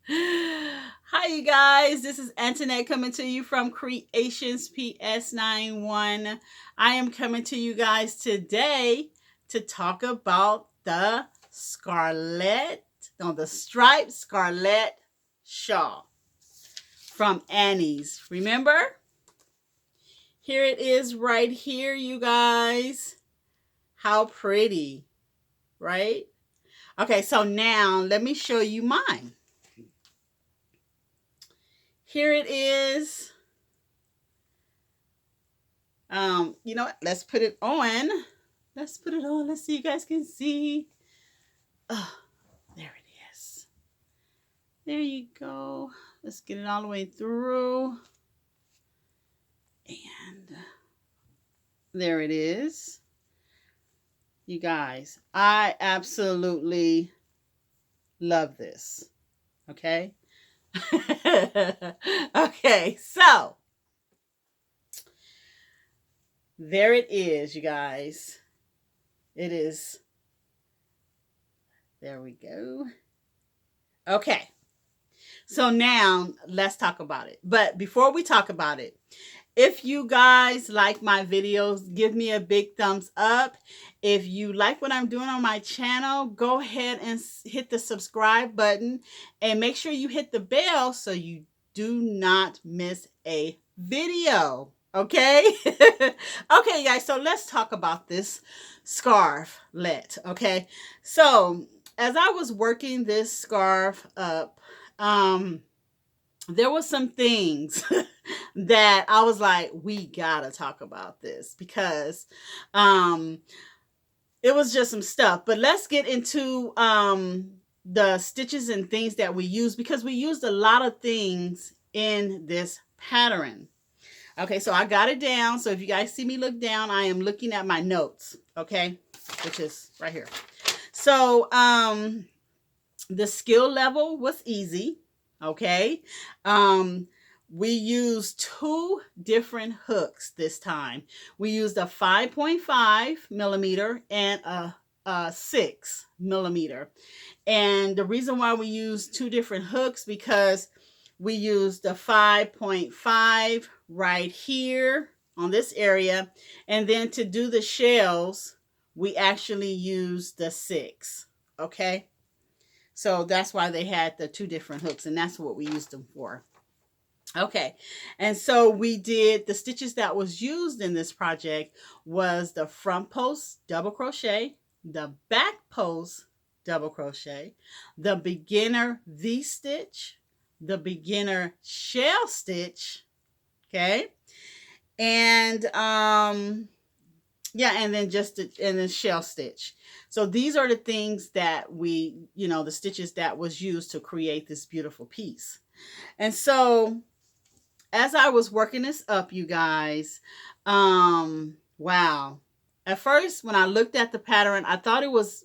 Hi, you guys. This is Antoinette coming to you from Creations PS91. I am coming to you guys today to talk about the the striped scarlet shawl from Annie's. Remember? Here it is right here, you guys. How pretty, right? Okay, so now let me show you mine. Here it is. You know what? Let's put it on. Let's put it on. Let's see. You guys can see. Oh, there it is. There you go. Let's get it all the way through. And there it is. You guys, I absolutely love this. Okay. Okay, so there it is, you guys. It is. There we go. Okay. So now let's talk about it. But before we talk about it, if you guys like my videos, give me a big thumbs up. If you like what I'm doing on my channel, go ahead and hit the subscribe button and make sure you hit the bell so you do not miss a video. Okay? Okay, guys, so let's talk about this scarflet. Okay? So, as I was working this scarf up, there was some things that I was like, we gotta talk about this because it was just some stuff. But let's get into the stitches and things that we use because we used a lot of things in this pattern. Okay, so I got it down. So if you guys see me look down, I am looking at my notes, okay, which is right here. So the skill level was easy. Okay. We used two different hooks this time. We used a 5.5 millimeter and a 6 millimeter. And the reason why we used two different hooks because we used the 5.5 right here on this area. And then to do the shells, we actually used the 6. Okay. So that's why they had the two different hooks, and that's what we used them for. Okay, and so we did the stitches that was used in this project was the front post double crochet, the back post double crochet, the beginner V-stitch, the beginner shell stitch, okay, and yeah, and then and then shell stitch. So these are the things that we, the stitches that was used to create this beautiful piece. And so as I was working this up, you guys, wow. At first, when I looked at the pattern, I thought it was,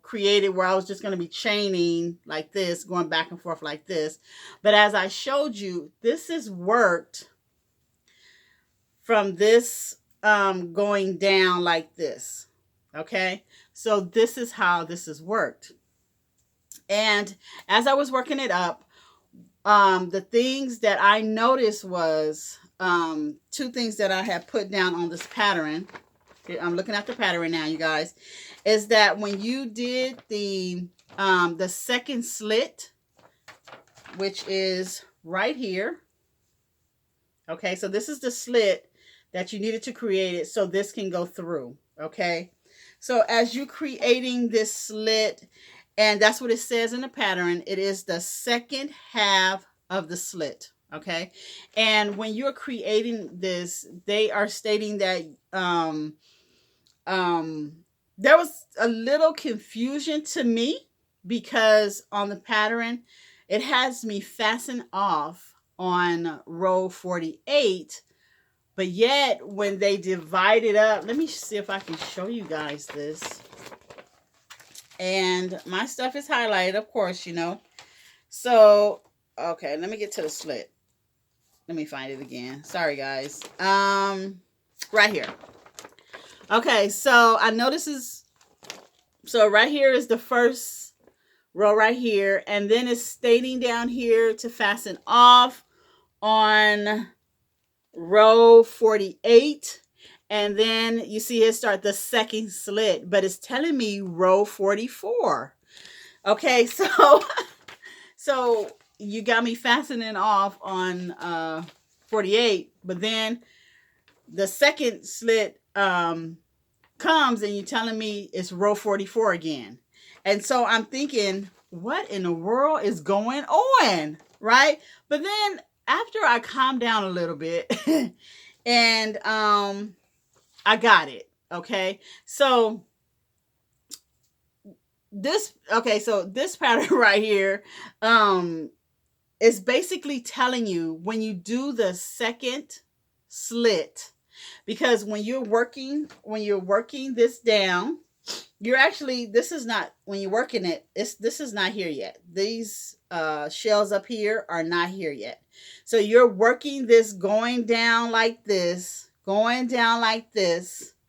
created where I was just going to be chaining like this, going back and forth like this. But as I showed you, this is worked from this going down like this. Okay, so this is how this is worked. And as I was working it up, the things that I noticed was two things that I had put down on this pattern. I'm looking at the pattern now, you guys. Is that when you did the second slit, which is right here. Okay, so this is the slit that you needed to create it so this can go through. Okay, so as you're creating this slit, and that's what it says in the pattern, it is the second half of the slit. Okay, and when you're creating this, they are stating that there was a little confusion to me because on the pattern it has me fasten off on row 48. But yet, when they divide it up, let me see if I can show you guys this. And my stuff is highlighted, of course, So, okay, let me get to the slit. Let me find it again. Sorry, guys. Right here. Okay, so I know this is... So right here is the first row right here, and then it's stating down here to fasten off on row 48. And then you see it start the second slit, but it's telling me row 44. Okay, so so you got me fastening off on 48, but then the second slit comes and you're telling me it's row 44 again. And so I'm thinking, what in the world is going on? Right? But then after I calmed down a little bit and I got it. Okay. So this pattern right here is basically telling you when you do the second slit, because when you're working this down, you're actually, this is not, when you're working it, this is not here yet. These shells up here are not here yet. So you're working this going down like this,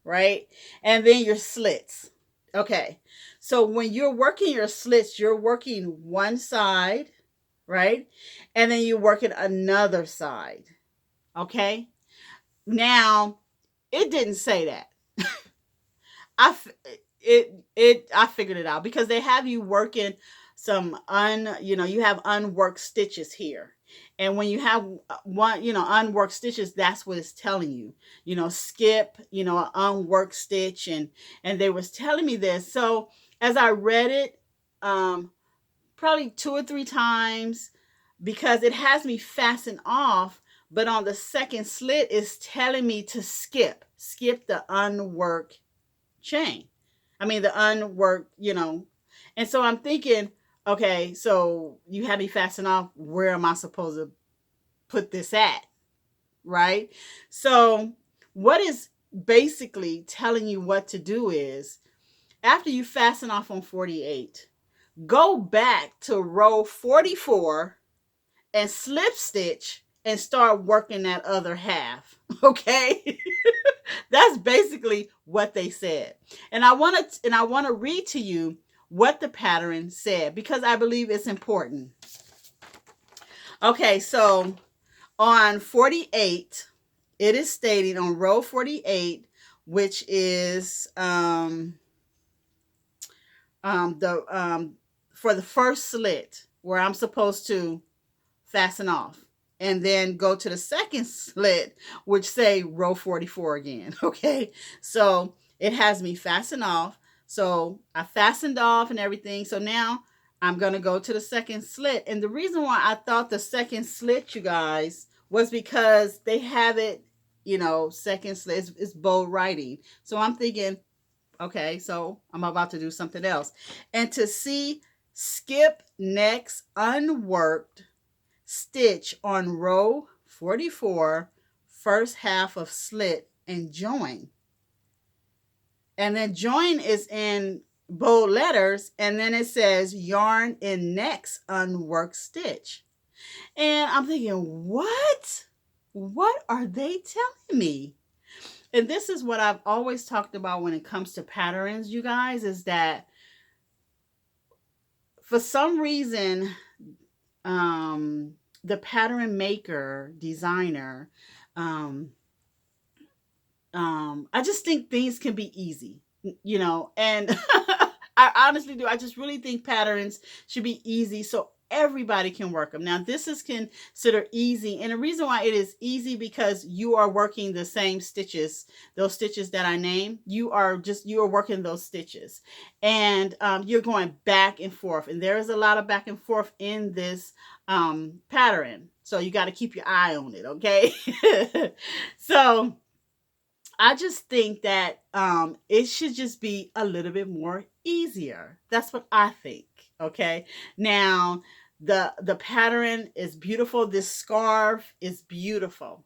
right? And then your slits. Okay. So when you're working your slits, you're working one side, right? And then you're working another side. Okay. Now, it didn't say that. I figured it out because they have you working some you have unworked stitches here. And when you have unworked stitches, that's what it's telling you. Skip, an unworked stitch, and they was telling me this. So as I read it, probably 2 or 3 times, because it has me fasten off, but on the second slit it's telling me to skip the unworked chain. I mean the unworked, And so I'm thinking, okay, so you have me fasten off, where am I supposed to put this at? Right? So what is basically telling you what to do is, after you fasten off on 48, go back to row 44 and slip stitch and start working that other half. Okay? That's basically what they said. And I want to read to you what the pattern said, because I believe it's important. Okay, so on 48, it is stating on row 48, which is for the first slit, where I'm supposed to fasten off and then go to the second slit, which say row 44 again. Okay, so it has me fasten off. So I fastened off and everything. So now I'm going to go to the second slit. And the reason why I thought the second slit, you guys, was because they have it, second slit is bold writing. So I'm thinking, okay, so I'm about to do something else. And to see skip next unworked stitch on row 44, first half of slit, and join. And then join is in bold letters, and then it says yarn in next unworked stitch. And I'm thinking, what are they telling me? And this is what I've always talked about when it comes to patterns, you guys, is that for some reason, the pattern maker, designer, I just think things can be easy, and I honestly do. I just really think patterns should be easy so everybody can work them. Now, this is considered easy, and the reason why it is easy, because you are working the same stitches, those stitches that I named. You are working those stitches, and you're going back and forth, and there is a lot of back and forth in this pattern, so you got to keep your eye on it. Okay. So I just think that it should just be a little bit more easier. That's what I think. Okay. Now, the pattern is beautiful. This scarf is beautiful.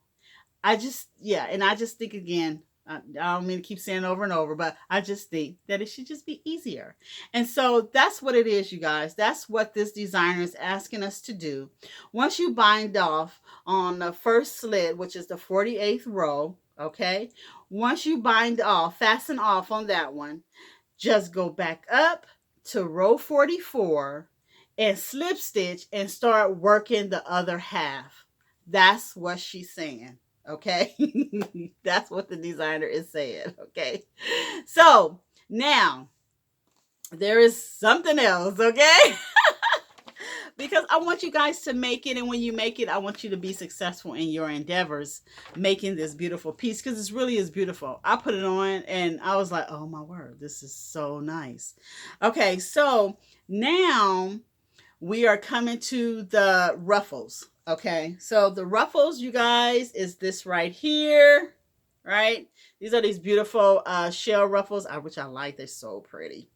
And I just think, again, I don't mean to keep saying it over and over, but I just think that it should just be easier. And so that's what it is, you guys. That's what this designer is asking us to do. Once you bind off on the first slit, which is the 48th row, okay? Once you bind off, fasten off on that one, just go back up to row 44 and slip stitch and start working the other half. That's what she's saying. Okay. That's what the designer is saying. Okay. So now there is something else. Okay. Because I want you guys to make it. And when you make it, I want you to be successful in your endeavors making this beautiful piece, because this really is beautiful. I put it on and I was like, oh my word, this is so nice. Okay. So now we are coming to the ruffles. Okay, so the ruffles, you guys, is this right here, right? These are these beautiful shell ruffles, which I like. They're so pretty.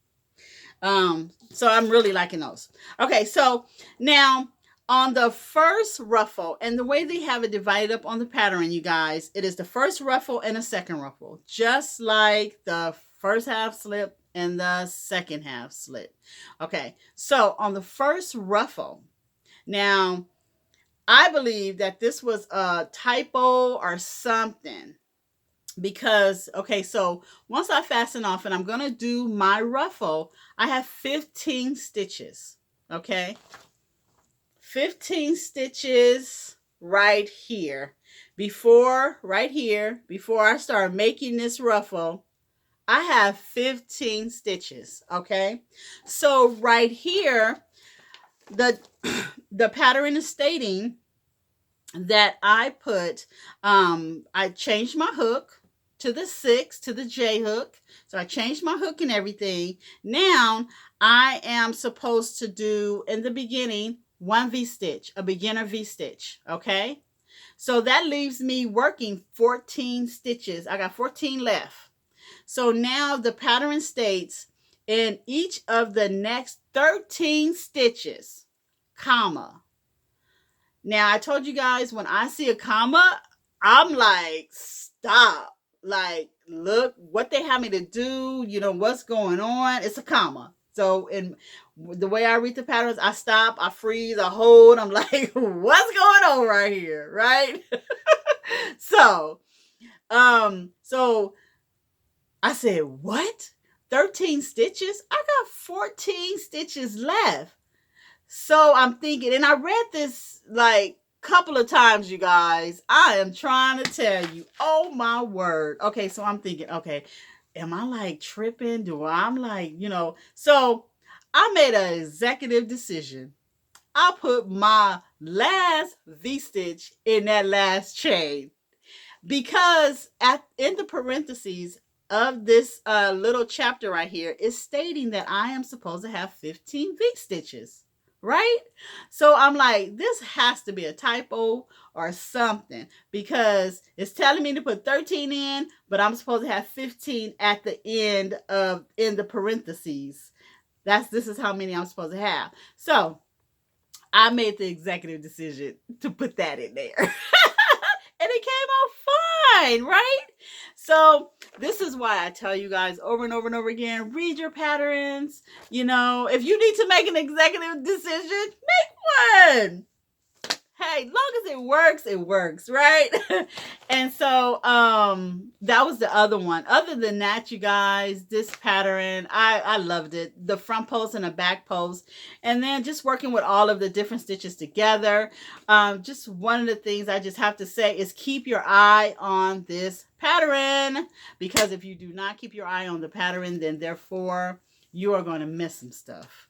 So I'm really liking those. Okay, so now on the first ruffle, and the way they have it divided up on the pattern, you guys, it is the first ruffle and the second ruffle, just like the first half slip and the second half slip. Okay, so on the first ruffle, now I believe that this was a typo or something, because okay, so once I fasten off and I'm gonna do my ruffle, I have 15 stitches. Okay, 15 stitches right here before I start making this ruffle. I have 15 stitches. Okay, so right here the pattern is stating that I changed my hook to the 6, to the J hook. So I changed my hook and everything. Now I am supposed to do, in the beginning, one V-stitch, a beginner V-stitch. Okay, so that leaves me working 14 stitches. I got 14 left. So now the pattern states, in each of the next 13 stitches, comma. Now I told you guys, when I see a comma, I'm like, stop. Like, look what they have me to do. You know what's going on. It's a comma. So in the way I read the patterns, I stop, I freeze, I hold. I'm like, what's going on right here, right? So I said, what? 13 stitches? I got 14 stitches left. So I'm thinking, and I read this like a couple of times, you guys. I am trying to tell you, oh my word. Okay, so I'm thinking, okay, am I like tripping? I'm like, so I made an executive decision. I put my last V-stitch in that last chain, because in the parentheses of this little chapter right here is stating that I am supposed to have 15 V-stitches. Right? So I'm like, this has to be a typo or something, because it's telling me to put 13 in, but I'm supposed to have 15 at the end in the parentheses. This is how many I'm supposed to have. So I made the executive decision to put that in there. And it came out fine, right? So this is why I tell you guys over and over and over again, read your patterns. If you need to make an executive decision, make one. Hey, long as it works, right? And so that was the other one. Other than that, you guys, this pattern, I loved it. The front post and the back post, and then just working with all of the different stitches together. Just one of the things I just have to say is keep your eye on this pattern, because if you do not keep your eye on the pattern, then therefore you are going to miss some stuff.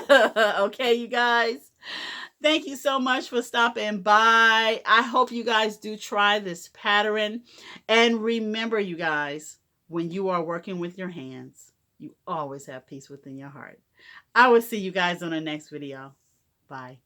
Okay, you guys? Thank you so much for stopping by. I hope you guys do try this pattern. And remember, you guys, when you are working with your hands, you always have peace within your heart. I will see you guys on the next video. Bye.